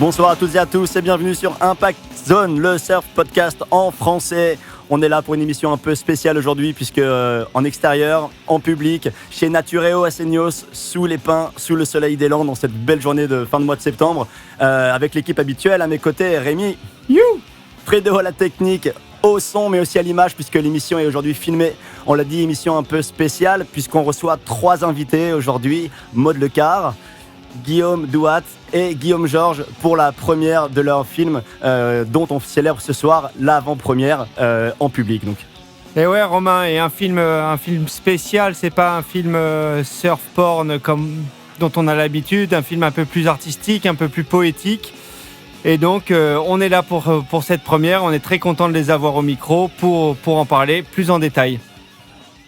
Bonsoir à toutes et à tous et bienvenue sur Impact Zone, le surf podcast en français. On est là pour une émission un peu spéciale aujourd'hui puisque en extérieur, en public, chez Natureo à Seignos, sous les pins, sous le soleil des Landes, dans cette belle journée de fin de mois de septembre, avec l'équipe habituelle à mes côtés, Rémi, Fredo à la technique, au son mais aussi à l'image puisque l'émission est aujourd'hui filmée. On l'a dit, émission un peu spéciale puisqu'on reçoit 3 invités aujourd'hui, Maud Lecard, Guillaume Douat et Guillaume Georges pour la première de leur film dont on célèbre ce soir l'avant-première en public. Donc. Et ouais Romain, et un film spécial, c'est pas un film surf porn comme dont on a l'habitude, un film un peu plus artistique, un peu plus poétique. Et donc on est là pour cette première, on est très content de les avoir au micro pour en parler plus en détail.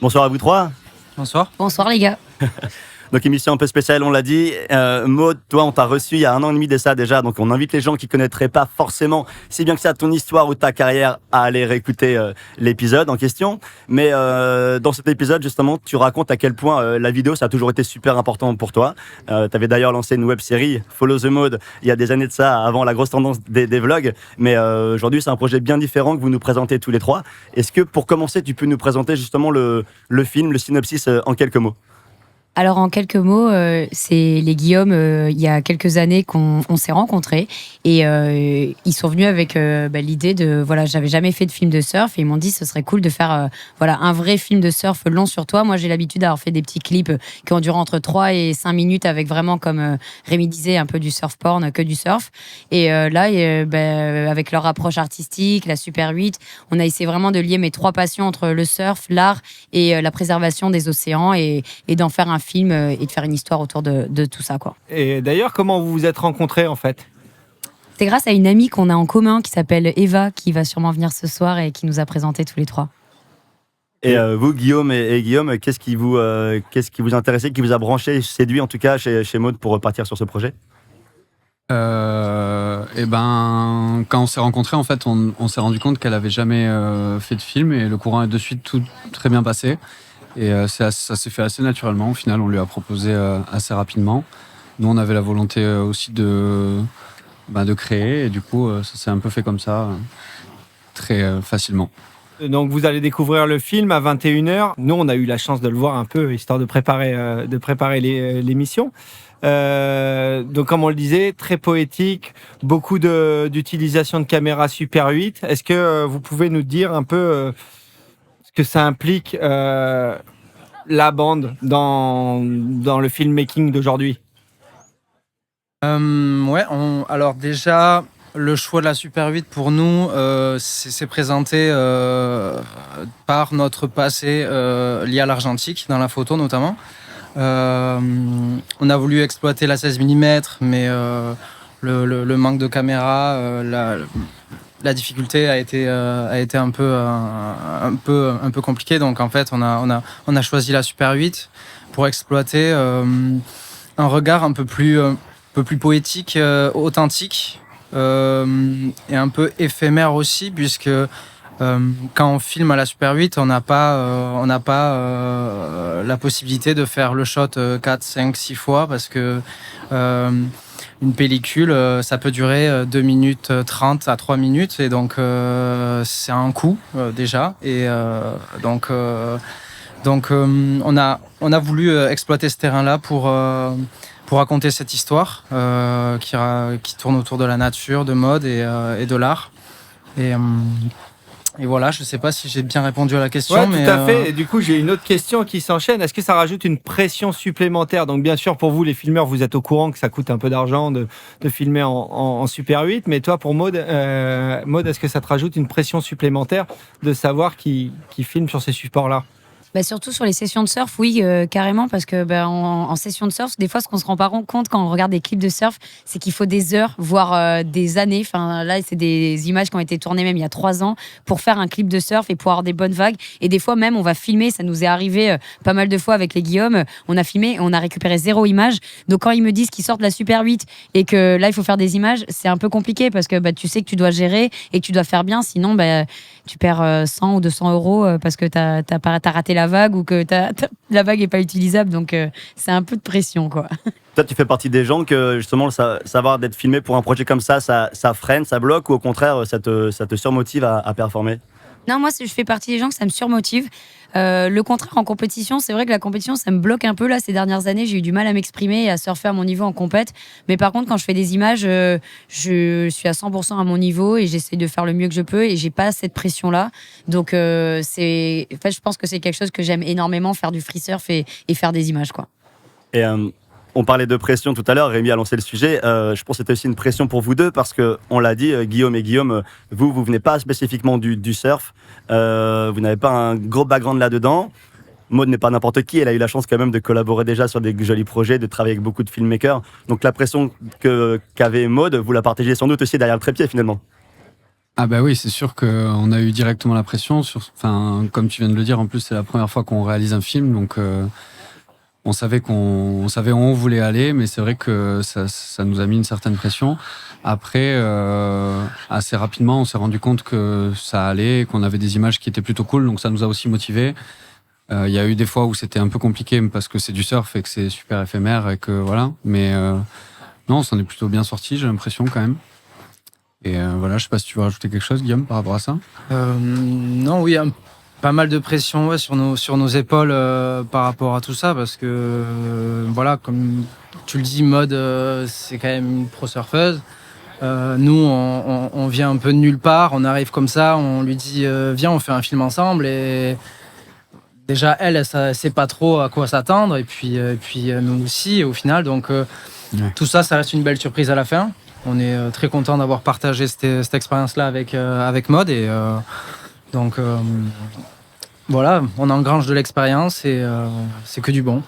Bonsoir à vous trois. Bonsoir. Bonsoir les gars. Donc émission un peu spéciale, on l'a dit. Maud, toi, on t'a reçu il y a 1 an et demi de ça déjà, donc on invite les gens qui connaîtraient pas forcément si bien que ça ton histoire ou ta carrière à aller réécouter l'épisode en question. Mais dans cet épisode, justement, tu racontes à quel point la vidéo, ça a toujours été super important pour toi. T'avais d'ailleurs lancé une web-série, Follow the Mode, il y a des années de ça, avant la grosse tendance des vlogs. Mais aujourd'hui, c'est un projet bien différent que vous nous présentez tous les trois. Est-ce que, pour commencer, tu peux nous présenter justement le film, le synopsis en quelques mots ? Alors en quelques mots, c'est les Guillaume, il y a quelques années qu'on s'est rencontrés et ils sont venus avec l'idée de, voilà, j'avais jamais fait de film de surf et ils m'ont dit ce serait cool de faire un vrai film de surf long sur toi. Moi j'ai l'habitude d'avoir fait des petits clips qui ont duré entre 3 et 5 minutes avec vraiment, comme Rémi disait, un peu du surf porn, que du surf. Et là, avec leur approche artistique, la Super 8, on a essayé vraiment de lier mes 3 passions entre le surf, l'art et la préservation des océans et d'en faire un film et de faire une histoire autour de tout ça, quoi. Et d'ailleurs, comment vous vous êtes rencontrés en fait ? C'est grâce à une amie qu'on a en commun qui s'appelle Eva, qui va sûrement venir ce soir et qui nous a présentés tous les 3. Et vous, Guillaume et Guillaume, qu'est-ce qui vous intéressait, qui vous a branché, séduit en tout cas chez Maud pour partir sur ce projet ? Quand on s'est rencontrés, en fait, on s'est rendu compte qu'elle avait jamais fait de film et le courant est de suite tout très bien passé. Et ça s'est fait assez naturellement. Au final, on lui a proposé assez rapidement. Nous, on avait la volonté aussi de créer. Et du coup, ça s'est un peu fait comme ça, très facilement. Donc, vous allez découvrir le film à 21h. Nous, on a eu la chance de le voir un peu, histoire de préparer l'émission. Donc, comme on le disait, très poétique, beaucoup d'utilisation de caméras Super 8. Est-ce que vous pouvez nous dire un peu ce que ça implique la bande dans le filmmaking d'aujourd'hui? Alors déjà, le choix de la Super 8 pour nous, c'est présenté par notre passé lié à l'argentique, dans la photo notamment. On a voulu exploiter la 16 mm, mais le manque de caméra, la difficulté a été un peu compliquée. Donc en fait, on a choisi la Super 8 pour exploiter un regard un peu plus poétique, authentique et un peu éphémère aussi, puisque quand on filme à la Super 8, on n'a pas la possibilité de faire le shot 4, 5, 6 fois parce que une pellicule, ça peut durer 2 minutes 30 à 3 minutes et donc c'est un coût déjà. Et donc on a voulu exploiter ce terrain-là pour raconter cette histoire qui tourne autour de la nature, de mode et de l'art. Et voilà, je ne sais pas si j'ai bien répondu à la question. Oui, tout à fait. Et du coup, j'ai une autre question qui s'enchaîne. Est-ce que ça rajoute une pression supplémentaire ? Donc, bien sûr, pour vous, les filmeurs, vous êtes au courant que ça coûte un peu d'argent de filmer en Super 8. Mais toi, pour Maud, est-ce que ça te rajoute une pression supplémentaire de savoir qui filme sur ces supports-là ? Surtout sur les sessions de surf, oui, carrément, parce que en session de surf, des fois, ce qu'on se rend pas compte quand on regarde des clips de surf, c'est qu'il faut des heures, voire des années. Enfin, là, c'est des images qui ont été tournées même il y a 3 ans pour faire un clip de surf et pour avoir des bonnes vagues. Et des fois, même, on va filmer. Ça nous est arrivé pas mal de fois avec les Guillaume. On a filmé et on a récupéré 0 image. Donc, quand ils me disent qu'ils sortent la Super 8 et que là, il faut faire des images, c'est un peu compliqué parce que tu sais que tu dois gérer et que tu dois faire bien. Sinon, tu perds 100 ou 200 euros parce que t'as raté la vague ou que la vague est pas utilisable. Donc c'est un peu de pression, quoi. Toi, tu fais partie des gens que justement savoir d'être filmé pour un projet comme ça freine, ça bloque, ou au contraire ça te surmotive à performer? Non, moi, je fais partie des gens que ça me surmotive. Le contraire, en compétition, c'est vrai que la compétition, ça me bloque un peu. Là, ces dernières années, j'ai eu du mal à m'exprimer et à surfer à mon niveau en compète. Mais par contre, quand je fais des images, je suis à 100% à mon niveau et j'essaie de faire le mieux que je peux et j'ai pas cette pression-là. Donc, je pense que c'est quelque chose que j'aime énormément, faire du free surf et faire des images, quoi. Et on parlait de pression tout à l'heure, Rémi a lancé le sujet. Je pense que c'était aussi une pression pour vous deux parce qu'on l'a dit, Guillaume, vous venez pas spécifiquement du surf. Vous n'avez pas un gros background là-dedans. Maud n'est pas n'importe qui, elle a eu la chance quand même de collaborer déjà sur des jolis projets, de travailler avec beaucoup de filmmakers. Donc la pression qu'avait Maud, vous la partagez sans doute aussi derrière le trépied finalement. Ah bah oui, c'est sûr qu'on a eu directement la pression. Comme tu viens de le dire, en plus c'est la première fois qu'on réalise un film, donc on savait où on voulait aller, mais c'est vrai que ça nous a mis une certaine pression. Après, assez rapidement, on s'est rendu compte que ça allait, qu'on avait des images qui étaient plutôt cool, donc ça nous a aussi motivés. Il y a eu des fois où c'était un peu compliqué parce que c'est du surf et que c'est super éphémère et que voilà. Mais non, on s'en est plutôt bien sorti, j'ai l'impression quand même. Et voilà, je sais pas si tu veux rajouter quelque chose, Guillaume, par rapport à ça. Non, oui, pas mal de pression sur nos épaules par rapport à tout ça parce que voilà, comme tu le dis, Maud c'est quand même une pro surfeuse. Nous on vient un peu de nulle part, on arrive comme ça, on lui dit viens, on fait un film ensemble, et déjà elle sait pas trop à quoi s'attendre, et puis nous aussi au final, donc tout ça reste une belle surprise à la fin. On est très content d'avoir partagé cette expérience là avec Maud, et donc voilà, on engrange de l'expérience et c'est que du bon.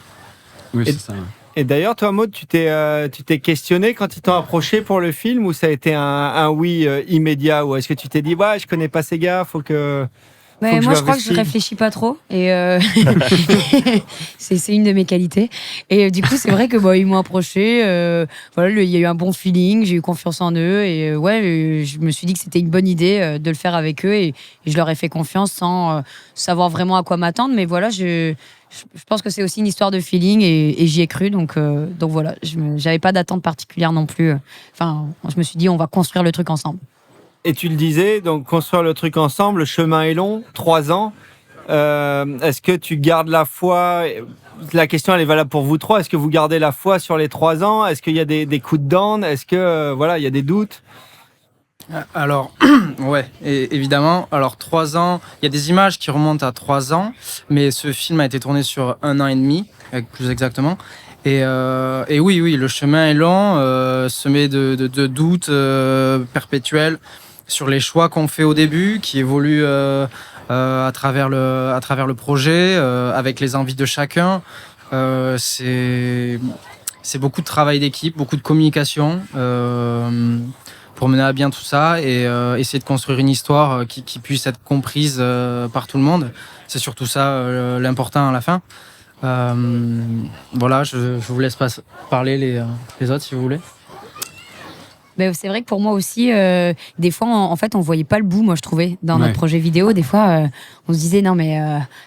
Oui, c'est ça. Et d'ailleurs, toi, Maud, tu t'es questionné quand ils t'ont approché pour le film, ou ça a été un oui immédiat, ou est-ce que tu t'es dit je connais pas ces gars, faut que moi, je crois que je réfléchis pas trop, et c'est une de mes qualités. Et du coup, c'est vrai que ils m'ont approché. Voilà, il y a eu un bon feeling, j'ai eu confiance en eux, et je me suis dit que c'était une bonne idée de le faire avec eux, et je leur ai fait confiance sans savoir vraiment à quoi m'attendre. Mais voilà, je pense que c'est aussi une histoire de feeling, et j'y ai cru. Donc voilà, j'avais pas d'attente particulière non plus. Enfin, je me suis dit, on va construire le truc ensemble. Et tu le disais, donc construire le truc ensemble, le chemin est long, 3 ans. Est-ce que tu gardes la foi? La question, elle est valable pour vous trois. Est-ce que vous gardez la foi sur les 3 ans? Est-ce qu'il y a des coups de dents? Est-ce que il y a des doutes? Alors, ouais, évidemment. Alors, 3 ans, il y a des images qui remontent à 3 ans, mais ce film a été tourné sur 1 an et demi, plus exactement. Et oui, le chemin est long, semé de doutes perpétuels sur les choix qu'on fait au début, qui évoluent à travers le projet, avec les envies de chacun. C'est beaucoup de travail d'équipe, beaucoup de communication pour mener à bien tout ça, et essayer de construire une histoire qui puisse être comprise par tout le monde. C'est surtout ça l'important à la fin. Voilà, je vous laisse parler les autres si vous voulez. C'est vrai que pour moi aussi, des fois, en fait, on voyait pas le bout, moi, je trouvais, dans notre projet vidéo. Des fois, on se disait, non, mais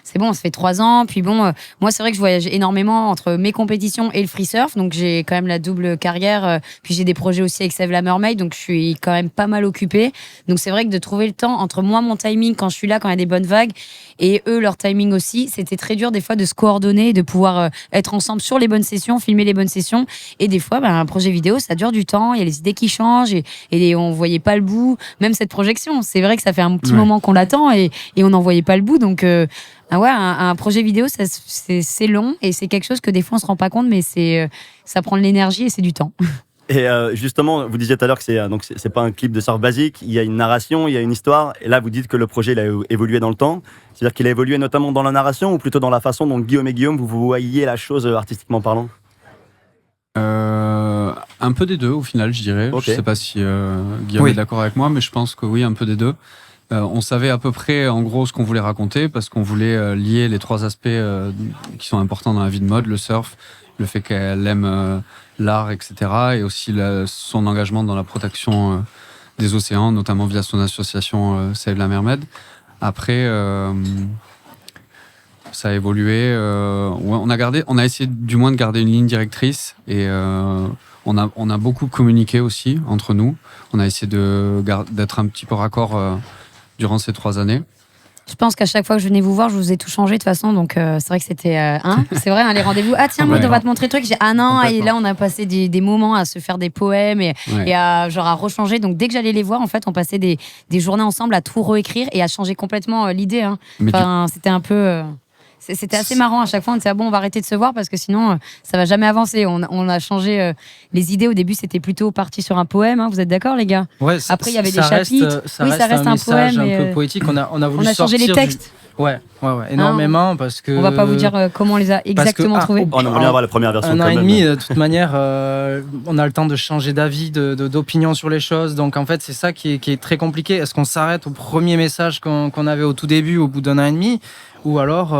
c'est bon, ça fait 3 ans. Puis bon, moi, c'est vrai que je voyage énormément entre mes compétitions et le free surf. Donc, j'ai quand même la double carrière. Puis, j'ai des projets aussi avec Save la Mermaid. Donc, je suis quand même pas mal occupée. Donc, c'est vrai que de trouver le temps entre moi, mon timing, quand je suis là, quand il y a des bonnes vagues, et eux, leur timing aussi, c'était très dur, des fois, de se coordonner et de pouvoir être ensemble sur les bonnes sessions, filmer les bonnes sessions. Et des fois, un projet vidéo, ça dure du temps. Il y a les idées qui changent. Et on voyait pas le bout, même cette projection, c'est vrai que ça fait un petit moment qu'on l'attend, et on n'en voyait pas le bout. Donc un projet vidéo, c'est long, et c'est quelque chose que des fois on se rend pas compte, mais ça prend de l'énergie et c'est du temps. Et justement, vous disiez tout à l'heure que c'est pas un clip de surf basique, il y a une narration, il y a une histoire, et là vous dites que le projet il a évolué dans le temps, c'est-à-dire qu'il a évolué notamment dans la narration, ou plutôt dans la façon dont Guillaume vous voyez la chose artistiquement parlant? Un peu des deux au final, je dirais. Okay. Je sais pas si Guillaume est d'accord avec moi, mais je pense que oui, un peu des deux. On savait à peu près en gros ce qu'on voulait raconter, parce qu'on voulait lier les 3 aspects qui sont importants dans la vie de Maud: le surf, le fait qu'elle aime l'art, etc., et aussi son engagement dans la protection des océans, notamment via son association Save la Mermaid. Après, ça a évolué. On a essayé du moins de garder une ligne directrice et on a beaucoup communiqué aussi entre nous. On a essayé d'être un petit peu raccord durant ces 3 années. Je pense qu'à chaque fois que je venais vous voir, je vous ai tout changé de toute façon. Donc, c'est vrai que c'était. C'est vrai, les rendez-vous. Ah, tiens, Maud, on va te montrer le truc. J'ai non. Et là, on a passé des moments à se faire des poèmes et à rechanger. Donc, dès que j'allais les voir, en fait, on passait des journées ensemble à tout réécrire et à changer complètement l'idée. C'était un peu. C'était assez marrant à chaque fois. On disait on va arrêter de se voir parce que sinon ça va jamais avancer. On a changé les idées. Au début, c'était plutôt parti sur un poème. Vous êtes d'accord, les gars? Ouais. Après, il y avait des chapitres. Ça reste un poème un peu poétique. On a voulu changé les textes. Ouais, énormément parce que. On va pas vous dire comment on les a exactement trouvés. On aimerait bien avoir la première version. 1 an et demi, de toute manière, on a le temps de changer d'avis, d'opinion sur les choses. Donc en fait, c'est ça qui est très compliqué. Est-ce qu'on s'arrête au premier message qu'on avait au tout début, au bout d'1 an et demi, ou alors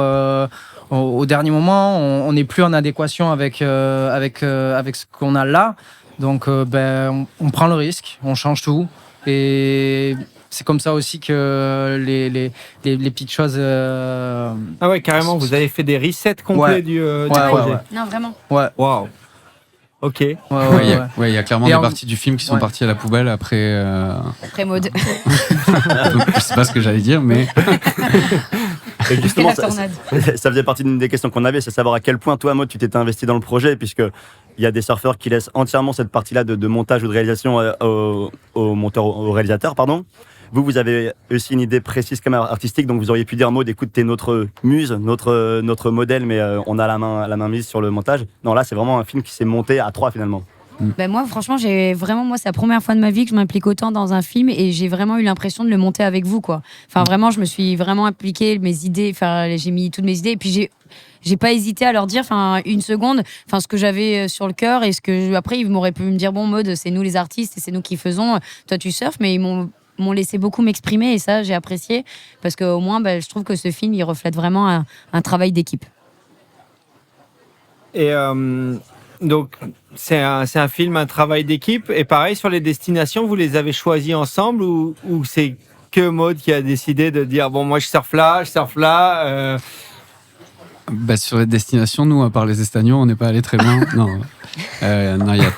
au dernier moment, on n'est plus en adéquation avec ce qu'on a là. Donc on prend le risque, on change tout et c'est comme ça aussi que les petites choses. Ah ouais, carrément, vous avez fait des resets complets du projet. Non, vraiment. Ouais. Waouh. Ok. Il y a clairement des parties du film qui sont parties à la poubelle après. Après Maud. Je sais pas ce que j'allais dire, mais. Et justement, la tornade. Ça faisait partie d'une des questions qu'on avait, c'est savoir à quel point toi, Maud, tu t'étais investi dans le projet, puisque il y a des surfeurs qui laissent entièrement cette partie-là de montage ou de réalisation au réalisateur, pardon. Vous avez aussi une idée précise comme artistique, donc vous auriez pu dire Maud, écoute, t'es notre muse, notre modèle, mais on a la main mise sur le montage. Non, là, c'est vraiment un film qui s'est monté à 3 finalement. Moi, franchement, c'est la première fois de ma vie que je m'implique autant dans un film et j'ai vraiment eu l'impression de le monter avec vous, quoi. Enfin, vraiment, je me suis vraiment impliquée, mes idées, j'ai mis toutes mes idées et puis j'ai pas hésité à leur dire, une seconde, ce que j'avais sur le cœur et après, ils m'auraient pu me dire, bon, Maud, c'est nous les artistes et c'est nous qui faisons, toi tu surfes, mais ils m'ont laissé beaucoup m'exprimer et ça, j'ai apprécié parce qu'au moins, je trouve que ce film, il reflète vraiment un travail d'équipe. Et donc, c'est un film, un travail d'équipe. Et pareil, sur les destinations, vous les avez choisies ensemble ou c'est que Maud qui a décidé de dire bon, moi je surfe là. Sur les destinations, nous, à part les Estagnons, on n'est pas allé très loin. Non,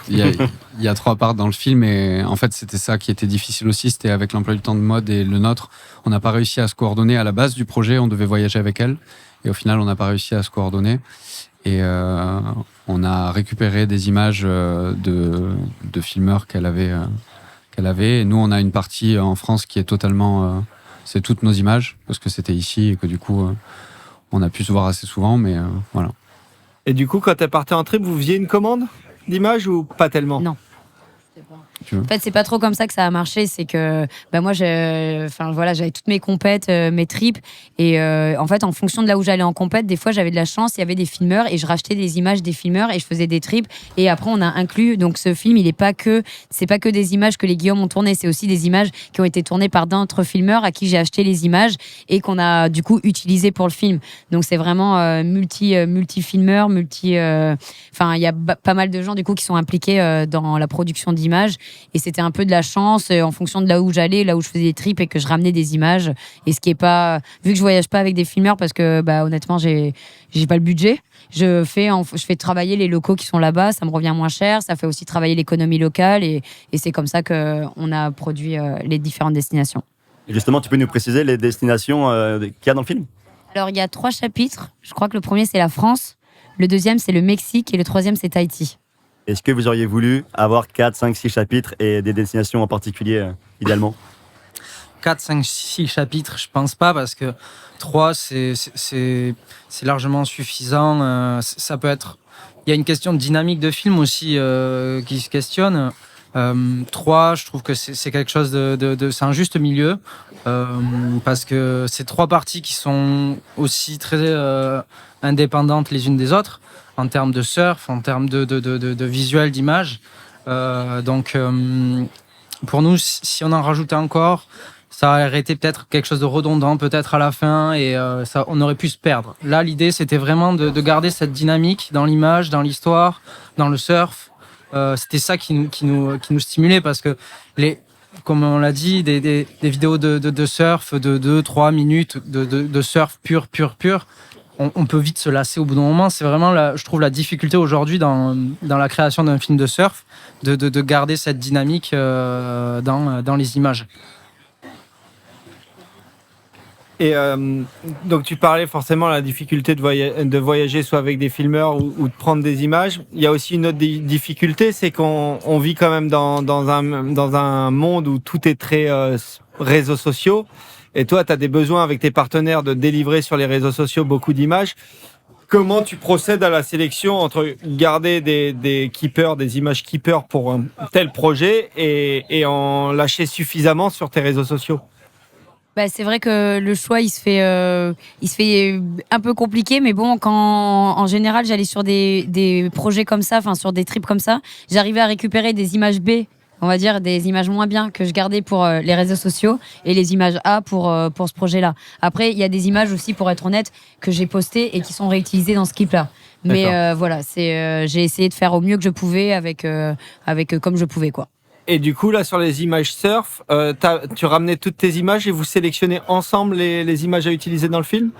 il y a 3 parts dans le film et en fait, c'était ça qui était difficile aussi. C'était avec l'emploi du temps de Maud et le nôtre. On n'a pas réussi à se coordonner à la base du projet. On devait voyager avec elle et au final, on n'a pas réussi à se coordonner. Et on a récupéré des images de filmeurs qu'elle avait. Et nous, on a une partie en France qui est totalement... c'est toutes nos images, parce que c'était ici et que du coup, on a pu se voir assez souvent, mais voilà. Et du coup, quand elle partait en trip, vous faisiez une commande d'images ou pas tellement? Non. En fait, c'est pas trop comme ça que ça a marché. C'est que moi, j'avais toutes mes compètes, mes trips, et en fait, en fonction de là où j'allais en compète, des fois, j'avais de la chance. Il y avait des filmeurs et je rachetais des images des filmeurs et je faisais des trips. Et après, on a inclus. Donc, ce film, c'est pas que des images que les Guillaume ont tournées, c'est aussi des images qui ont été tournées par d'autres filmeurs à qui j'ai acheté les images et qu'on a du coup utilisées pour le film. Donc, c'est vraiment multi-filmeurs, il y a pas mal de gens du coup qui sont impliqués dans la production d'images. Et c'était un peu de la chance en fonction de là où j'allais, là où je faisais des trips et que je ramenais des images. Et ce qui est pas, vu que je voyage pas avec des filmeurs parce que honnêtement j'ai pas le budget, je fais travailler les locaux qui sont là-bas, ça me revient moins cher, ça fait aussi travailler l'économie locale et c'est comme ça que on a produit les différentes destinations. Et justement, tu peux nous préciser les destinations qu'il y a dans le film? Alors il y a 3 chapitres. Je crois que le premier c'est la France, le deuxième c'est le Mexique et le troisième c'est Tahiti. Est-ce que vous auriez voulu avoir 4, 5, 6 chapitres et des destinations en particulier, idéalement? 4, 5, 6 chapitres, je pense pas, parce que 3, c'est largement suffisant. Ça peut être... Il y a une question de dynamique de film aussi qui se questionne. 3, je trouve que c'est quelque chose c'est un juste milieu, parce que c'est 3 parties qui sont aussi très indépendantes les unes des autres, en termes de surf, en termes de visuel, d'image. Donc, pour nous, si on en rajoutait encore, ça aurait été peut-être quelque chose de redondant, peut-être à la fin, et on aurait pu se perdre. Là, l'idée, c'était vraiment de garder cette dynamique dans l'image, dans l'histoire, dans le surf. C'était ça qui nous stimulait, parce que, comme on l'a dit, des vidéos de surf de 2-3 minutes de surf pur, on peut vite se lasser au bout d'un moment. C'est vraiment, je trouve, la difficulté aujourd'hui dans la création d'un film de surf, de garder cette dynamique dans les images. Et donc tu parlais forcément de la difficulté de voyager soit avec des filmeurs ou de prendre des images. Il y a aussi une autre difficulté, c'est qu'on vit quand même dans un monde où tout est très réseaux sociaux. Et toi, tu as des besoins avec tes partenaires de délivrer sur les réseaux sociaux beaucoup d'images. Comment tu procèdes à la sélection entre garder des keepers, des images keepers pour un tel projet et en lâcher suffisamment sur tes réseaux sociaux? Bah, c'est vrai que le choix, il se fait un peu compliqué, mais bon, quand en général j'allais sur des projets comme ça, enfin sur des trips comme ça, j'arrivais à récupérer des images B, on va dire des images moins bien que je gardais pour les réseaux sociaux et les images A pour ce projet-là. Après, il y a des images aussi, pour être honnête, que j'ai postées et qui sont réutilisées dans ce clip-là. Mais voilà, j'ai essayé de faire au mieux que je pouvais avec comme je pouvais, quoi. Et du coup, là, sur les images surf, tu ramenais toutes tes images et vous sélectionnez ensemble les images à utiliser dans le film?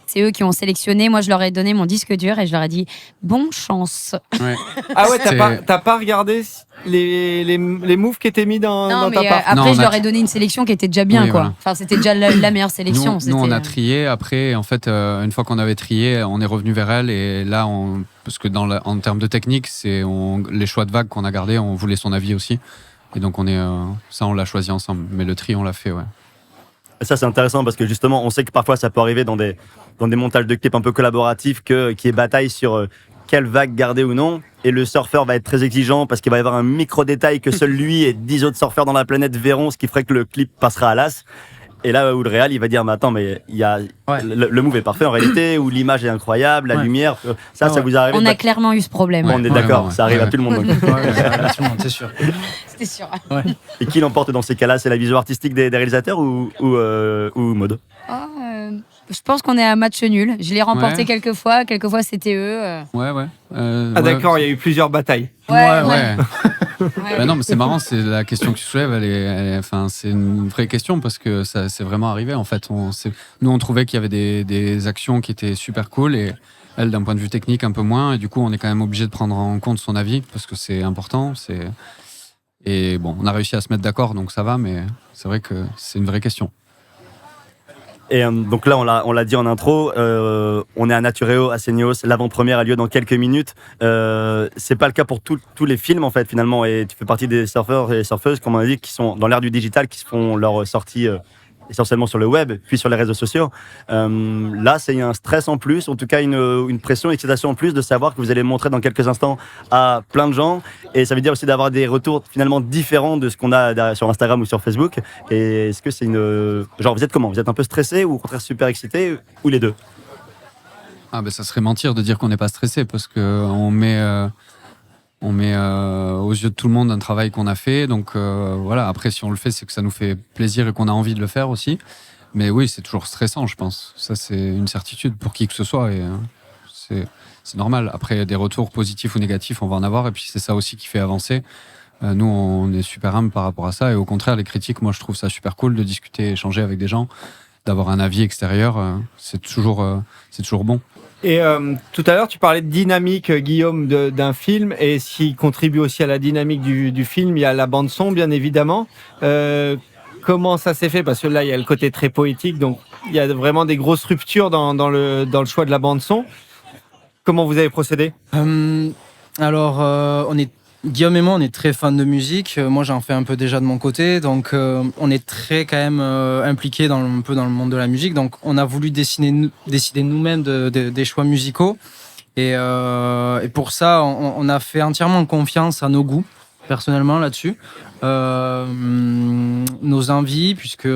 C'est eux qui ont sélectionné. Moi, je leur ai donné mon disque dur et je leur ai dit bonne chance. Ouais. Ah ouais, t'as pas regardé les moves qui étaient mis dans ta part? Après, Non, je leur ai donné une sélection qui était déjà bien, Oui, quoi. voilà. Enfin, c'était déjà la meilleure sélection. Nous, on a trié. Après, en fait, une fois qu'on avait trié, on est revenu vers elle. Et là, parce que en termes de technique, les choix de vagues qu'on a gardés, on voulait son avis aussi. Et donc, ça, on l'a choisi ensemble. Mais le tri, on l'a fait, ouais. Ça, c'est intéressant parce que justement, on sait que parfois, ça peut arriver dans des montages de clips un peu collaboratifs qu'il y ait bataille sur quelle vague garder ou non. Et le surfeur va être très exigeant parce qu'il va y avoir un micro-détail que seul lui et 10 autres surfeurs dans la planète verront, ce qui ferait que le clip passera à l'as. Et là où le réal, il va dire, mais attends, mais le move est parfait en réalité, ou l'image est incroyable, la lumière, ça vous arrive. On a clairement eu ce problème. On est d'accord, ça arrive à tout le monde. Donc. Ça arrive à tout le monde, c'est sûr. C'était sûr. Ouais. Et qui l'emporte dans ces cas-là? C'est la vision artistique des réalisateurs ou Maud? Je pense qu'on est à match nul. Je l'ai remporté quelques fois c'était eux. Ouais. D'accord, il y a eu plusieurs batailles. Ouais. Bah non, mais c'est marrant, c'est la question que tu soulèves, c'est une vraie question parce que ça c'est vraiment arrivé en fait. Nous on trouvait qu'il y avait des actions qui étaient super cool et elle d'un point de vue technique un peu moins et du coup on est quand même obligé de prendre en compte son avis parce que c'est important. Et bon, on a réussi à se mettre d'accord donc ça va, mais c'est vrai que c'est une vraie question. Et donc là, on l'a dit en intro, on est à Natureo, à Seignos, l'avant-première a lieu dans quelques minutes. C'est pas le cas pour tous les films en fait finalement, et tu fais partie des surfeurs et surfeuses, comme on a dit, qui sont dans l'ère du digital, qui se font leur sortie essentiellement sur le web, puis sur les réseaux sociaux. Là, c'est un stress en plus, en tout cas une pression, une excitation en plus de savoir que vous allez montrer dans quelques instants à plein de gens. Et ça veut dire aussi d'avoir des retours finalement différents de ce qu'on a sur Instagram ou sur Facebook. Et est-ce que c'est genre, vous êtes comment? Vous êtes un peu stressé ou au contraire super excité, ou les deux? Ah ben ça serait mentir de dire qu'on n'est pas stressé parce qu'on met aux yeux de tout le monde un travail qu'on a fait. Donc voilà, après si on le fait, c'est que ça nous fait plaisir et qu'on a envie de le faire aussi. Mais oui, c'est toujours stressant, je pense. Ça, c'est une certitude pour qui que ce soit. Et c'est normal. Après, des retours positifs ou négatifs, on va en avoir. Et puis c'est ça aussi qui fait avancer. Nous, on est super humble par rapport à ça. Et au contraire, les critiques, moi, je trouve ça super cool de discuter, échanger avec des gens, d'avoir un avis extérieur. C'est toujours bon. Et tout à l'heure, tu parlais de dynamique, Guillaume, d'un film, et ce qui contribue aussi à la dynamique du film, il y a la bande-son, bien évidemment. Comment ça s'est fait? Parce que là, il y a le côté très poétique, donc il y a vraiment des grosses ruptures dans le choix de la bande-son. Comment vous avez procédé? Alors, Guillaume et moi, on est très fans de musique. Moi, j'en fais un peu déjà de mon côté. Donc, on est très quand même impliqués un peu dans le monde de la musique. Donc, on a voulu décider nous-mêmes des choix musicaux. Et pour ça, on a fait entièrement confiance à nos goûts, personnellement, là-dessus. Nos envies, puisque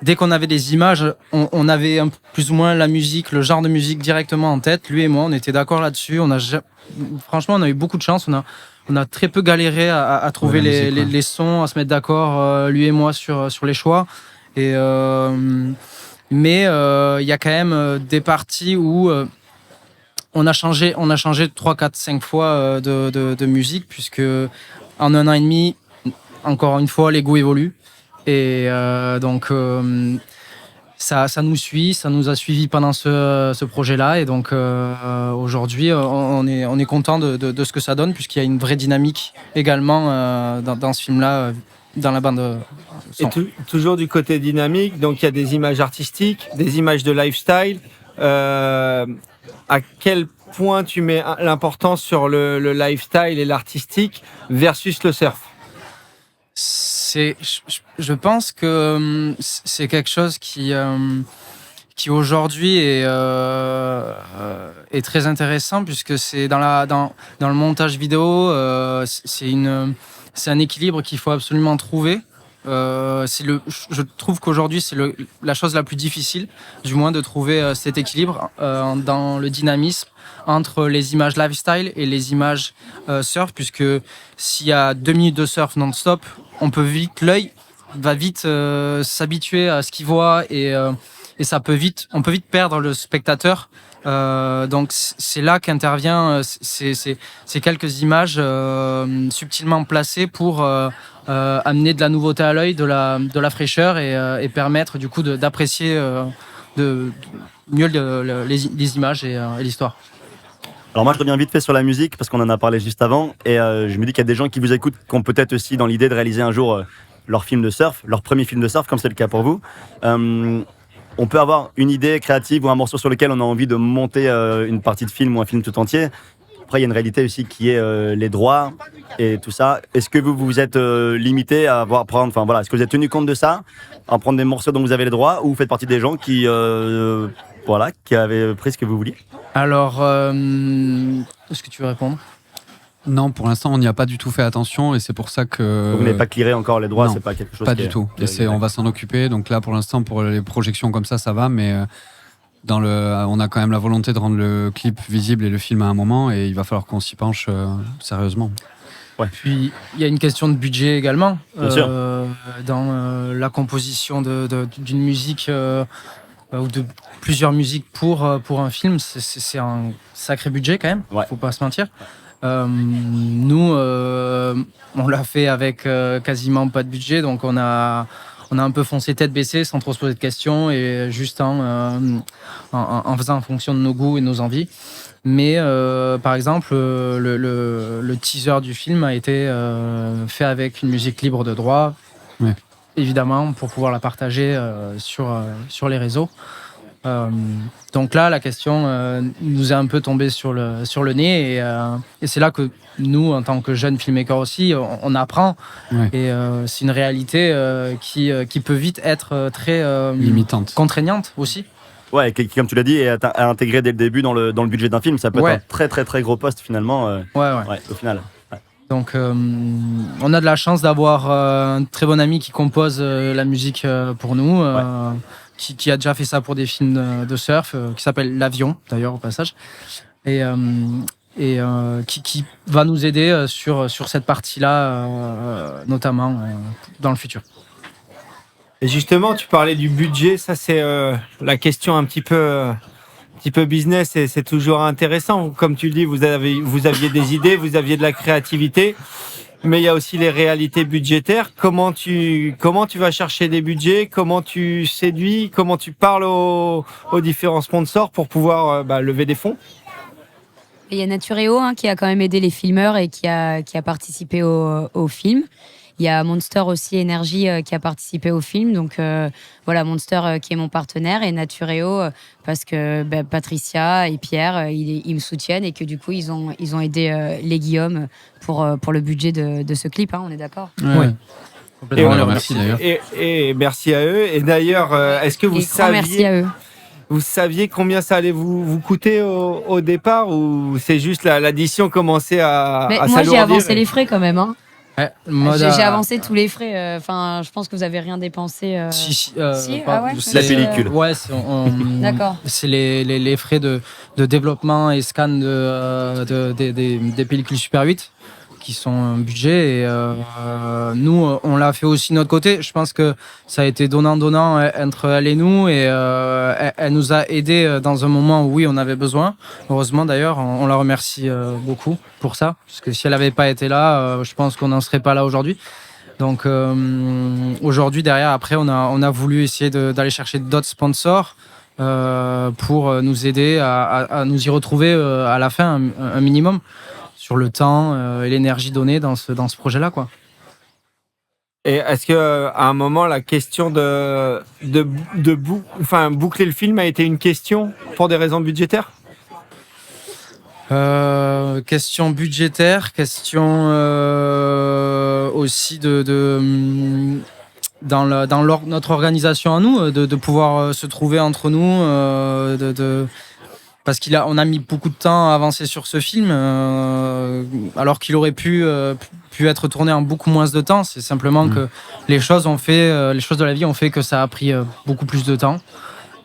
dès qu'on avait des images, on avait plus ou moins la musique, le genre de musique directement en tête. Lui et moi, on était d'accord là-dessus. Franchement, on a eu beaucoup de chance. On a très peu galéré à trouver les sons, à se mettre d'accord, lui et moi, sur les choix. Mais il y a quand même des parties où on a changé 3, 4, 5 fois de musique, puisque en 1 an et demi, encore une fois, les goûts évoluent. Et donc, ça nous suit, ça nous a suivis pendant ce projet-là. Et donc aujourd'hui, on est content de ce que ça donne, puisqu'il y a une vraie dynamique également dans ce film-là, dans la bande son. Et toujours du côté dynamique, donc il y a des images artistiques, des images de lifestyle. À quel point tu mets l'importance sur le lifestyle et l'artistique versus le surf? Je pense que c'est quelque chose qui aujourd'hui est très intéressant, puisque c'est dans le montage vidéo, c'est un équilibre qu'il faut absolument trouver. Je trouve qu'aujourd'hui c'est la chose la plus difficile, du moins, de trouver cet équilibre dans le dynamisme entre les images lifestyle et les images surf, puisque s'il y a 2 minutes de surf non-stop, l'œil va vite s'habituer à ce qu'il voit, et on peut vite perdre le spectateur. Donc c'est là qu'intervient ces quelques images subtilement placées pour amener de la nouveauté à l'œil, de la fraîcheur, et permettre du coup d'apprécier mieux les images et l'histoire. Alors moi je reviens vite fait sur la musique parce qu'on en a parlé juste avant, et je me dis qu'il y a des gens qui vous écoutent qui ont peut-être aussi dans l'idée de réaliser un jour leur film de surf, leur premier film de surf, comme c'est le cas pour vous. On peut avoir une idée créative ou un morceau sur lequel on a envie de monter une partie de film ou un film tout entier. Après, il y a une réalité aussi qui est les droits et tout ça. Est-ce que vous êtes limité à est-ce que vous êtes tenu compte de ça, à prendre des morceaux dont vous avez les droits, ou vous faites partie des gens qui avaient pris ce que vous vouliez? Alors, est-ce que tu veux répondre? Non, pour l'instant, on n'y a pas du tout fait attention, et c'est pour ça que... Vous n'avez pas clearé encore les droits? Non, c'est pas quelque chose pas du tout. On va s'en occuper. Donc là, pour l'instant, pour les projections comme ça va, mais on a quand même la volonté de rendre le clip visible et le film à un moment, et il va falloir qu'on s'y penche sérieusement. Ouais. Puis, il y a une question de budget également. Bien sûr. Dans la composition d'une musique ou de plusieurs musiques pour un film, c'est un sacré budget quand même, Ouais. faut pas se mentir. Nous, on l'a fait avec quasiment pas de budget, donc on a un peu foncé tête baissée sans trop se poser de questions, et juste en faisant en fonction de nos goûts et de nos envies. Mais par exemple, le teaser du film a été fait avec une musique libre de droit, ouais. Évidemment, pour pouvoir la partager sur les réseaux. Donc là, la question nous est un peu tombée sur le nez, et c'est là que nous, en tant que jeunes filmmakers aussi, on apprend. Ouais. Et c'est une réalité qui peut vite être très Limitante. contraignante aussi. Ouais, qui, comme tu l'as dit, est à intégrer dès le début dans le budget d'un film. Ça peut Ouais. être un très très très gros poste finalement. Ouais. Au final. Ouais. Donc on a de la chance d'avoir un très bon ami qui compose la musique pour nous, qui a déjà fait ça pour des films de surf, qui s'appelle L'Avion d'ailleurs au passage, et qui va nous aider sur cette partie-là, notamment dans le futur. Et justement, tu parlais du budget, ça c'est la question un petit peu business, et c'est toujours intéressant. Comme tu le dis, vous aviez des idées, vous aviez de la créativité, mais il y a aussi les réalités budgétaires. Comment tu vas chercher des budgets? Comment tu séduis? Comment tu parles aux différents sponsors pour pouvoir lever des fonds? Et il y a Natureo qui a quand même aidé les filmeurs et qui a participé au film. Il y a Monster aussi, Énergie, qui a participé au film. Donc voilà, Monster qui est mon partenaire, et Natureo parce que Patricia et Pierre, ils me soutiennent, et que du coup, ils ont aidé les Guillaume pour le budget de ce clip. On est d'accord? Ouais. Et on les remercie d'ailleurs. Et merci à eux. Et d'ailleurs, est-ce que vous merci à eux. Vous saviez combien ça allait vous coûter au départ, ou c'est juste l'addition commençait à moi, s'alourdir? j'ai avancé les frais quand même. Ouais, J'ai avancé tous les frais. Enfin, je pense que vous avez rien dépensé. Si, Si, pas- ah ouais, c'est- La pellicule. Ouais, D'accord. C'est les frais de développement et scan des pellicules Super 8 qui sont un budget, et nous on l'a fait aussi de notre côté. Je pense que ça a été donnant entre elle et nous, et elle nous a aidés dans un moment où on avait besoin. Heureusement d'ailleurs, on la remercie beaucoup pour ça, parce que si elle n'avait pas été là, je pense qu'on n'en serait pas là aujourd'hui. Donc aujourd'hui, derrière, après, on a voulu essayer d'aller chercher d'autres sponsors pour nous aider à nous y retrouver à la fin un minimum sur le temps et l'énergie donnée dans ce projet-là, quoi. Et est-ce que à un moment la question boucler le film a été une question pour des raisons budgétaires? Question budgétaire, question aussi dans notre organisation à nous, de pouvoir se trouver entre nous, parce qu'on a mis beaucoup de temps à avancer sur ce film, alors qu'il aurait pu être tourné en beaucoup moins de temps. C'est simplement que les choses de la vie ont fait que ça a pris beaucoup plus de temps.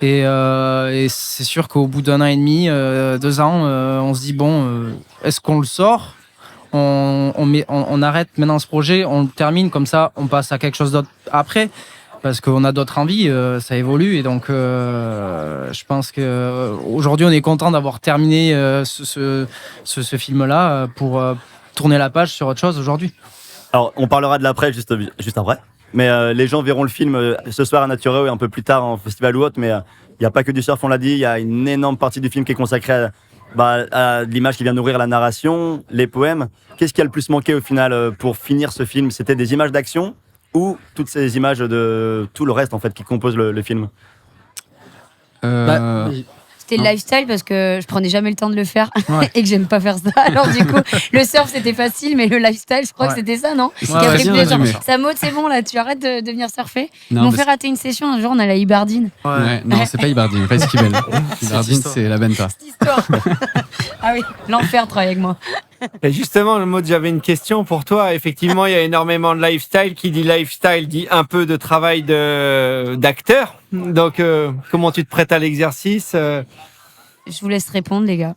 Et c'est sûr qu'au bout d'1 an et demi, 2 ans, on se dit est-ce qu'on le sort ? On arrête maintenant ce projet, on le termine, comme ça on passe à quelque chose d'autre après, parce qu'on a d'autres envies, ça évolue, et donc je pense qu'aujourd'hui on est content d'avoir terminé ce film-là pour tourner la page sur autre chose aujourd'hui. Alors, on parlera de l'après juste après. Mais les gens verront le film ce soir à Natureo et un peu plus tard en festival ou autre. Mais il n'y a pas que du surf, on l'a dit. Il y a une énorme partie du film qui est consacrée à l'image qui vient nourrir la narration, les poèmes. Qu'est-ce qui a le plus manqué au final pour finir ce film ? C'était des images d'action ou toutes ces images de tout le reste en fait qui compose le film ? C'était le lifestyle parce que je prenais jamais le temps de le faire et que j'aime pas faire ça. Alors du coup, le surf c'était facile, mais le lifestyle, je crois que c'était ça, non ? Maud, c'est bon là, tu arrêtes de venir surfer. Ils m'ont fait rater une session un jour, on allait à Ibardine. Non, c'est pas Ibardine, pas Esquivel. Ibardine, c'est la Benta. Cette histoire. Ah oui, l'enfer travaille avec moi. Et justement, Maud, j'avais une question pour toi. Effectivement, il y a énormément de lifestyle. Qui dit lifestyle dit un peu de travail d'acteur. Donc, comment tu te prêtes à l'exercice ? Je vous laisse répondre, les gars.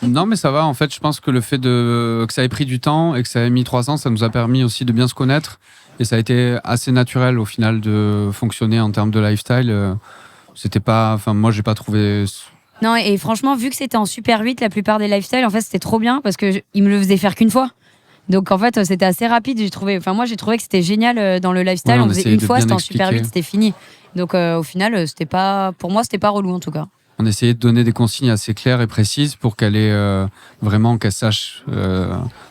Non, mais ça va. En fait, je pense que le fait que ça ait pris du temps et que ça ait mis 3 ans, ça nous a permis aussi de bien se connaître. Et ça a été assez naturel au final de fonctionner en termes de lifestyle. C'était pas. Enfin, moi, j'ai pas trouvé. Non, et franchement, vu que c'était en Super 8, la plupart des lifestyles, en fait, c'était trop bien parce qu'ils me le faisaient faire qu'une fois. Donc, en fait, c'était assez rapide. Moi, j'ai trouvé que c'était génial dans le lifestyle. Ouais, on faisait une fois, c'était en expliquer. Super 8, c'était fini. Donc, au final, pour moi, c'était pas relou en tout cas. On essayait de donner des consignes assez claires et précises pour qu'elle sache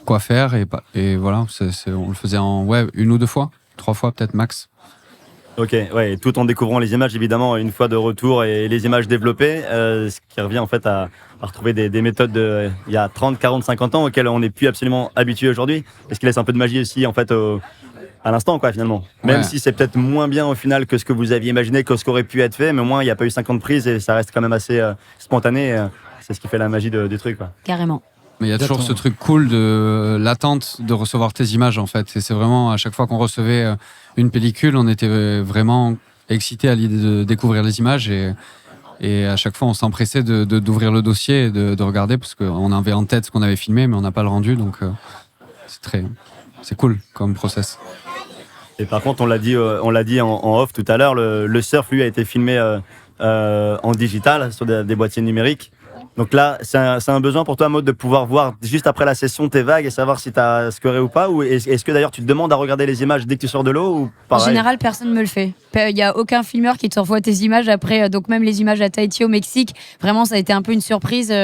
quoi faire. Et voilà, on le faisait en 1 ou 2 fois, 3 fois peut-être max. Ok, ouais, et tout en découvrant les images, évidemment, une fois de retour et les images développées, ce qui revient en fait à retrouver des méthodes il y a 30, 40, 50 ans auxquelles on n'est plus absolument habitué aujourd'hui, et ce qui laisse un peu de magie aussi en fait à l'instant, quoi, finalement. Même si c'est peut-être moins bien au final que ce que vous aviez imaginé, que ce qu'aurait pu être fait, mais au moins il n'y a pas eu 50 prises et ça reste quand même assez spontané. C'est ce qui fait la magie du truc, quoi. Carrément. Mais il y a toujours ce truc cool de l'attente de recevoir tes images, en fait. Et c'est vraiment, à chaque fois qu'on recevait une pellicule, on était vraiment excités à l'idée de découvrir les images. Et à chaque fois, on s'empressait d'ouvrir le dossier et de regarder, parce qu'on avait en tête ce qu'on avait filmé, mais on n'a pas le rendu. Donc, c'est cool comme process. Et par contre, on l'a dit en off tout à l'heure, le surf, lui, a été filmé en digital, sur des boîtiers numériques. Donc là, c'est un besoin pour toi, Maud, de pouvoir voir juste après la session tes vagues et savoir si tu as scoré ou pas, ou est-ce que d'ailleurs tu te demandes à regarder les images dès que tu sors de l'eau ou pareil ? En général, personne ne me le fait. Il n'y a aucun filmeur qui te envoie tes images après. Donc même les images à Tahiti, au Mexique, vraiment, ça a été un peu une surprise.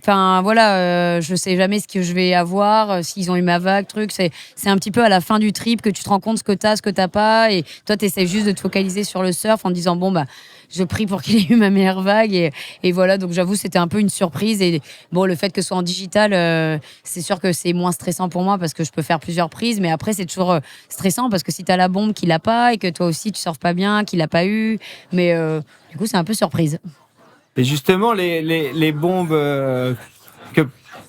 Enfin voilà, je sais jamais ce que je vais avoir, s'ils ont eu ma vague, truc. C'est un petit peu à la fin du trip que tu te rends compte ce que t'as pas, et toi t'essaies juste de te focaliser sur le surf en disant je prie pour qu'il ait eu ma meilleure vague, et voilà. Donc j'avoue, c'était un peu une surprise, et bon, le fait que ce soit en digital, c'est sûr que c'est moins stressant pour moi parce que je peux faire plusieurs prises, mais après c'est toujours stressant parce que si t'as la bombe qu'il a pas et que toi aussi tu surfes pas bien, qu'il a pas eu, mais du coup c'est un peu surprise. Et justement, les bombes que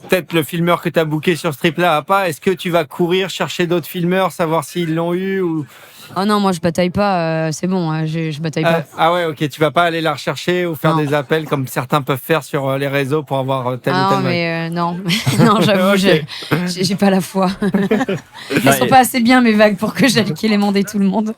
peut-être le filmeur que tu as booké sur ce trip-là n'a pas, est-ce que tu vas courir chercher d'autres filmeurs, savoir s'ils l'ont eu, ou Oh non, moi je bataille pas, c'est bon, je bataille pas. Ah ouais, ok, tu vas pas aller la rechercher ou faire Non. des appels comme certains peuvent faire sur les réseaux pour avoir telle ou Ah telle non, vague. mais non, non, j'avoue, Ok. j'ai pas la foi. Elles Non, sont et- pas assez bien mes vagues pour que j'aille quémander tout le monde.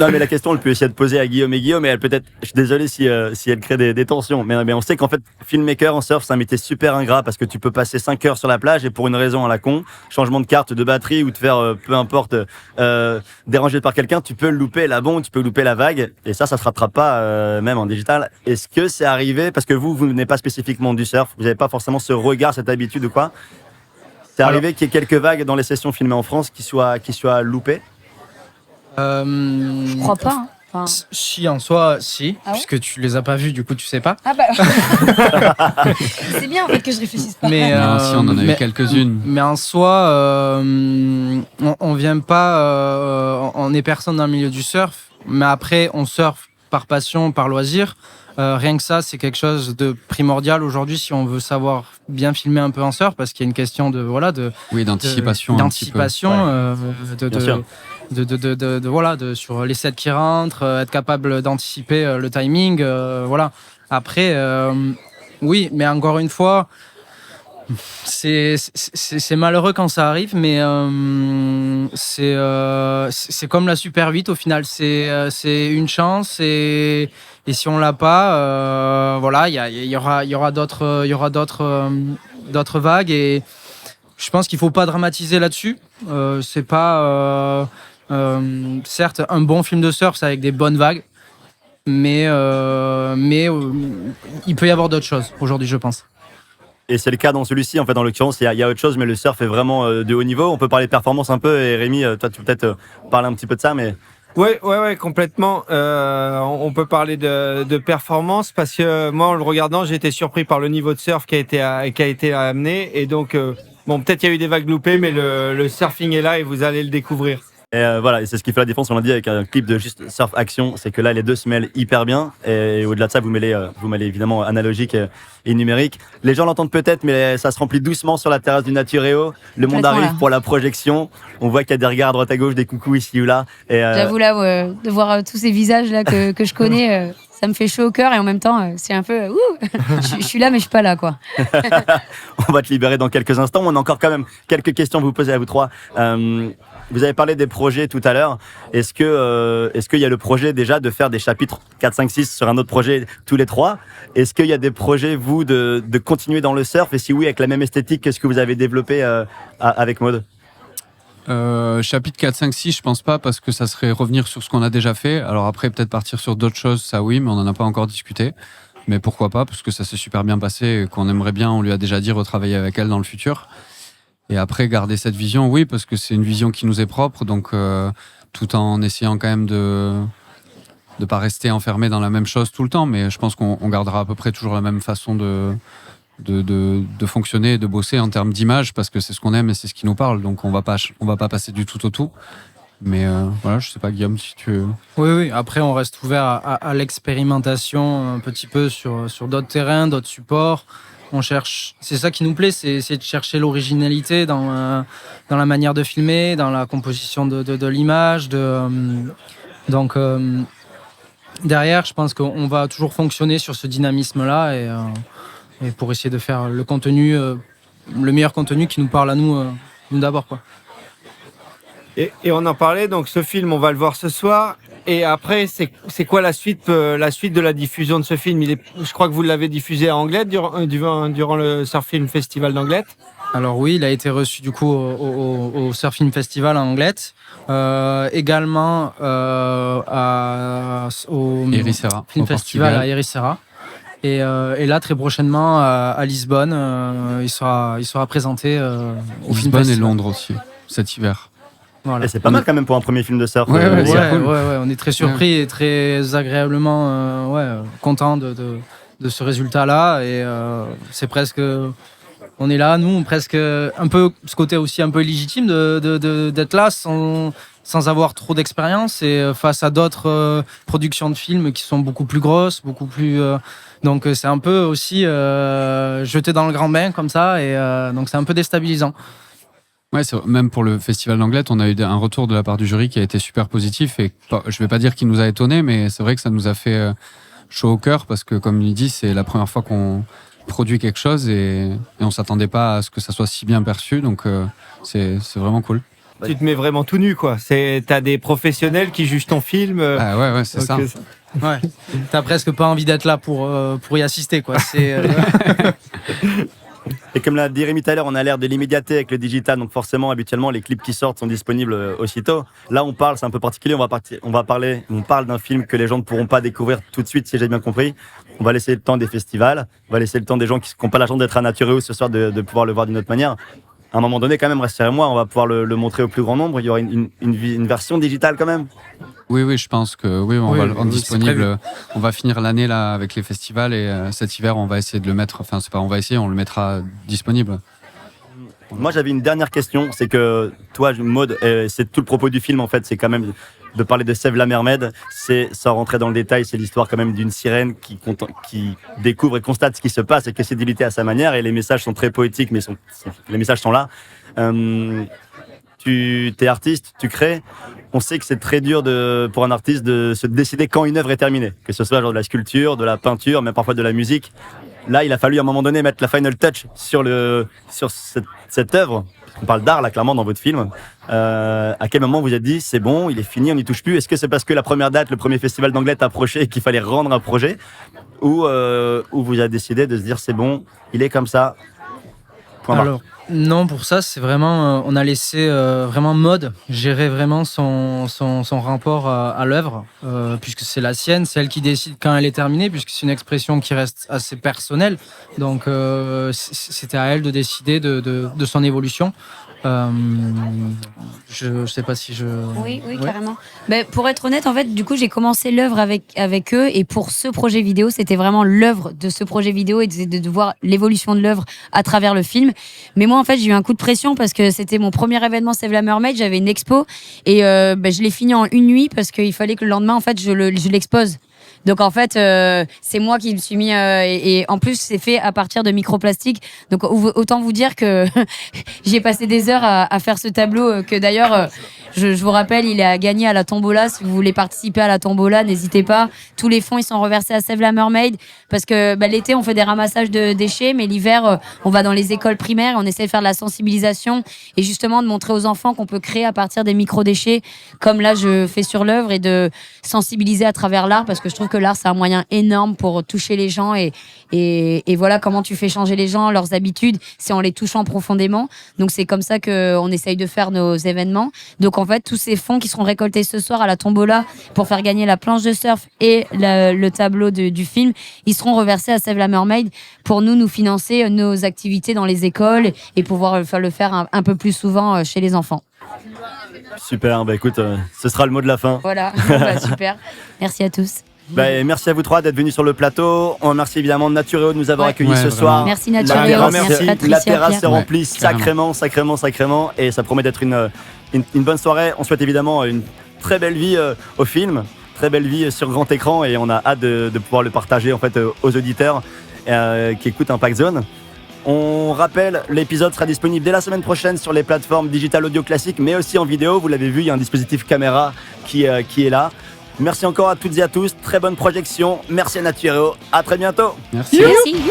Non, mais la question, elle peut essayer de poser à Guillaume et Guillaume, et elle peut-être, je suis désolé si elle crée des tensions, mais on sait qu'en fait, filmmaker en surf, c'est un métier super ingrat parce que tu peux passer 5 heures sur la plage et pour une raison à la con, changement de carte, de batterie ou te faire, peu importe, déranger par quelqu'un, tu peux louper la bombe, tu peux louper la vague, et ça se rattrape pas, même en digital. Est-ce que c'est arrivé, parce que vous n'êtes pas spécifiquement du surf, vous n'avez pas forcément ce regard, cette habitude ou quoi? C'est arrivé qu'il y ait quelques vagues dans les sessions filmées en France qui soient loupées? Je crois pas. Hein. Enfin, Si, en soi, si, Ah ouais puisque tu les as pas vus, du coup, tu sais pas. ah bah. C'est bien en fait que je réfléchisse pas. Mais, Non, si, on en a eu mais- quelques-unes. Mais en soi, on vient pas, on est personne dans le milieu du surf, mais après, on surfe par passion, par loisir. Rien que ça, c'est quelque chose de primordial aujourd'hui si on veut savoir bien filmer un peu en surf, parce qu'il y a une question de Oui, d'anticipation. un petit peu. d'anticipation, Bien sûr. sur les sets qui rentrent, être capable d'anticiper le timing, voilà. Après, oui, mais encore une fois, c'est malheureux quand ça arrive, mais c'est comme la Super 8 au final, c'est une chance et si on l'a pas, voilà, il y aura d'autres vagues et je pense qu'il faut pas dramatiser là-dessus. C'est pas certes un bon film de surf, c'est avec des bonnes vagues, mais il peut y avoir d'autres choses aujourd'hui, je pense. Et c'est le cas dans celui-ci, en fait, dans l'occurrence, il y a autre chose, mais le surf est vraiment de haut niveau. On peut parler de performance un peu, et Rémi, toi, tu peux peut-être parler un petit peu de ça, mais Ouais, complètement. On peut parler de performance parce que moi, en le regardant, j'ai été surpris par le niveau de surf qui a été amené. Et donc, bon, peut-être il y a eu des vagues loupées, mais le surfing est là et vous allez le découvrir. et voilà, et c'est ce qui fait la différence, on l'a dit, avec un clip de juste surf action, c'est que là, les deux se mêlent hyper bien, et au-delà de ça, vous mêlez évidemment analogique et numérique. Les gens l'entendent peut-être, mais ça se remplit doucement sur la terrasse du Naturéo. Le monde Complètement, arrive là. pour la projection. On voit qu'il y a des regards à droite à gauche, des coucous ici ou là. Et, J'avoue là, de voir tous ces visages là que je connais, ça me fait chaud au cœur et en même temps, c'est un peu, je suis là mais je suis pas là quoi. on va te libérer dans quelques instants. On a encore quand même quelques questions à vous poser à vous trois. Vous avez parlé des projets tout à l'heure. Est-ce qu'il y a le projet déjà de faire des chapitres 4, 5, 6 sur un autre projet tous les trois? Est-ce qu'il y a des projets, vous, de continuer dans le surf? Et si oui, avec la même esthétique que ce que vous avez développé avec Maud? Chapitre 4, 5, 6, je pense pas parce que ça serait revenir sur ce qu'on a déjà fait. Alors après, peut-être partir sur d'autres choses, ça oui, mais on n'en a pas encore discuté. Mais pourquoi pas, parce que ça s'est super bien passé et qu'on aimerait bien, on lui a déjà dit, retravailler avec elle dans le futur. Et après, garder cette vision, oui, parce que c'est une vision qui nous est propre, donc tout en essayant quand même de pas rester enfermé dans la même chose tout le temps, mais je pense qu'on gardera à peu près toujours la même façon de fonctionner et de bosser en termes d'image, parce que c'est ce qu'on aime et c'est ce qui nous parle, donc on va pas passer du tout au tout. Mais voilà, je sais pas, Guillaume, si tu veux... Oui, après on reste ouvert à l'expérimentation un petit peu sur d'autres terrains, d'autres supports. On cherche, c'est ça qui nous plaît, c'est de chercher l'originalité dans la manière de filmer, dans la composition de l'image. Donc derrière, je pense qu'on va toujours fonctionner sur ce dynamisme-là et pour essayer de faire le contenu, le meilleur contenu qui nous parle à nous d'abord, quoi. Et on en parlait, donc ce film, on va le voir ce soir. Et après, c'est quoi la suite de la diffusion de ce film? Je crois que vous l'avez diffusé en Anglet durant le Surf Film Festival d'Anglet. Alors oui, il a été reçu du coup au Surf Film Festival en Anglet, également au Ericeira, Film au Festival Portugal. à Ericeira. Et là, très prochainement, à Lisbonne, il sera présenté au Film Lisbonne et Festival. Londres aussi, cet hiver. Voilà. Et c'est pas mal quand même pour un premier film de surf. Ouais, Ouais, c'est cool. on est très surpris et très agréablement content de ce résultat-là. Et c'est presque, on est là, nous, presque un peu ce côté aussi un peu illégitime d'être là sans avoir trop d'expérience et face à d'autres productions de films qui sont beaucoup plus grosses, beaucoup plus. Donc c'est un peu aussi jeté dans le grand bain comme ça et donc c'est un peu déstabilisant. Ouais, même pour le Festival d'Anglette, on a eu un retour de la part du jury qui a été super positif. Et je vais pas dire qu'il nous a étonnés, mais c'est vrai que ça nous a fait chaud au cœur parce que, comme il dit, c'est la première fois qu'on produit quelque chose et on s'attendait pas à ce que ça soit si bien perçu. Donc, c'est vraiment cool. Tu te mets vraiment tout nu, quoi. T'as des professionnels qui jugent ton film. Ah ouais, c'est ça. Ouais. T'as presque pas envie d'être là pour y assister, quoi. Et comme l'a dit Rémi tout à l'heure, on a l'air de l'immédiateté avec le digital, donc forcément, habituellement, les clips qui sortent sont disponibles aussitôt. Là, on parle, c'est un peu particulier, on parle d'un film que les gens ne pourront pas découvrir tout de suite, si j'ai bien compris. On va laisser le temps des festivals, on va laisser le temps des gens qui n'ont pas la chance d'être à Naturéo ce soir de pouvoir le voir d'une autre manière. À un moment donné, quand même, rassurez-moi, on va pouvoir le montrer au plus grand nombre. Il y aura une version digitale quand même. Oui, je pense que on va le rendre disponible. On va finir l'année là avec les festivals et cet hiver, on va essayer de le mettre. Enfin, c'est pas on va essayer, on le mettra disponible. Moi, j'avais une dernière question, c'est que toi, Maud, c'est tout le propos du film en fait, c'est quand même de parler de Sève la Mermaid. C'est sans rentrer dans le détail, c'est l'histoire quand même d'une sirène qui découvre et constate ce qui se passe et qui essaie d'illiter à sa manière. Et les messages sont très poétiques, mais les messages sont là. Tu es artiste, tu crées. On sait que c'est très dur pour un artiste de se décider quand une œuvre est terminée, que ce soit genre de la sculpture, de la peinture, même parfois de la musique. Là, il a fallu à un moment donné mettre la final touch sur cette œuvre. On parle d'art là clairement dans votre film. À quel moment vous vous êtes dit c'est bon, il est fini, on n'y touche plus? Est-ce que c'est parce que la première date, le premier festival d'Anglette approchait et qu'il fallait rendre un projet, ou vous avez décidé de se dire c'est bon, il est comme ça? Point barre. Alors, non, pour ça, c'est vraiment, on a laissé vraiment Maud gérer vraiment son rapport à l'œuvre, puisque c'est la sienne, c'est elle qui décide quand elle est terminée, puisque c'est une expression qui reste assez personnelle. Donc, c'était à elle de décider de son évolution. Je sais pas si je... Oui, carrément. Ben, pour être honnête, en fait, du coup, j'ai commencé l'œuvre avec eux, et pour ce projet vidéo, c'était vraiment l'œuvre de ce projet vidéo et de voir l'évolution de l'œuvre à travers le film. Mais moi, en fait, j'ai eu un coup de pression parce que c'était mon premier événement Save la Mermaid, j'avais une expo et je l'ai fini en une nuit parce qu'il fallait que le lendemain, en fait, je l'expose. Donc en fait, c'est moi qui me suis mis et en plus c'est fait à partir de microplastiques. Donc autant vous dire que j'ai passé des heures à faire ce tableau que d'ailleurs je vous rappelle, il a gagné à la tombola. Si vous voulez participer à la tombola, n'hésitez pas. Tous les fonds ils sont reversés à Save la Mermaid parce que l'été on fait des ramassages de déchets, mais l'hiver on va dans les écoles primaires et on essaie de faire de la sensibilisation et justement de montrer aux enfants qu'on peut créer à partir des micro-déchets comme là je fais sur l'œuvre et de sensibiliser à travers l'art parce que je trouve que l'art c'est un moyen énorme pour toucher les gens et voilà comment tu fais changer les gens, leurs habitudes, c'est en les touchant profondément. Donc c'est comme ça qu'on essaye de faire nos événements. Donc en fait tous ces fonds qui seront récoltés ce soir à la tombola pour faire gagner la planche de surf et le tableau du film, ils seront reversés à Save la Mermaid pour nous financer nos activités dans les écoles et pouvoir le faire un peu plus souvent chez les enfants. Super, écoute, ce sera le mot de la fin. Voilà, super. Merci à tous. Merci à vous trois d'être venus sur le plateau. On remercie évidemment Naturéo de nous avoir accueillis ce soir. Merci Naturéo, merci Patricia. La terrasse se remplit carrément. sacrément et ça promet d'être une bonne soirée. On souhaite évidemment une très belle vie au film, très belle vie sur grand écran et on a hâte de pouvoir le partager en fait aux auditeurs qui écoutent Impact Zone. On rappelle, l'épisode sera disponible dès la semaine prochaine sur les plateformes digital audio classiques mais aussi en vidéo. Vous l'avez vu, il y a un dispositif caméra qui est là. Merci encore à toutes et à tous, très bonne projection, merci à Naturéo, à très bientôt. Merci. Merci.